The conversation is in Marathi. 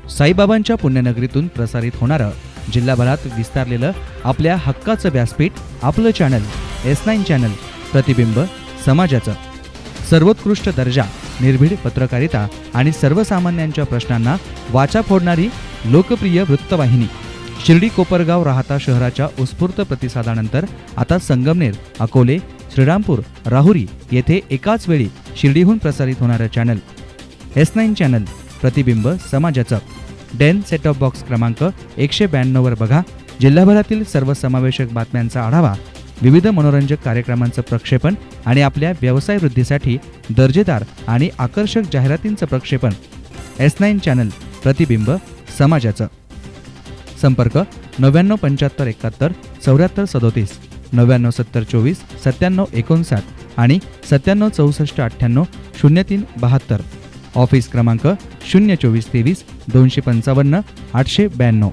साईबाबांच्या पुण्यनगरीतून प्रसारित होणारं जिल्हाभरात विस्तारलेलं आपल्या हक्काचं व्यासपीठ आपलं चॅनल S9 चॅनल, प्रतिबिंब समाजाचं. सर्वोत्कृष्ट दर्जा, निर्भीड पत्रकारिता आणि सर्वसामान्यांच्या प्रश्नांना वाचा फोडणारी लोकप्रिय वृत्तवाहिनी. शिर्डी कोपरगाव राहता शहराच्या उत्स्फूर्त प्रतिसादानंतर आता संगमनेर, अकोले, श्रीरामपूर, राहुरी येथे एकाच वेळी शिर्डीहून प्रसारित होणारं चॅनल S9 चॅनल, प्रतिबिंब समाजाचं. डेन सेटअप बॉक्स क्रमांक 192 वर बघा जिल्हाभरातील सर्वसमावेशक बातम्यांचा आढावा, विविध मनोरंजक कार्यक्रमांचं प्रक्षेपण आणि आपल्या व्यवसाय वृद्धीसाठी दर्जेदार आणि आकर्षक जाहिरातींचं प्रक्षेपण. S9 चॅनल, प्रतिबिंब समाजाचं. संपर्क 99 75 71 74 37, 99 70 24 97 59 आणि 97 64 98 03 72. ऑफिस क्रमांक 024 23 255 892.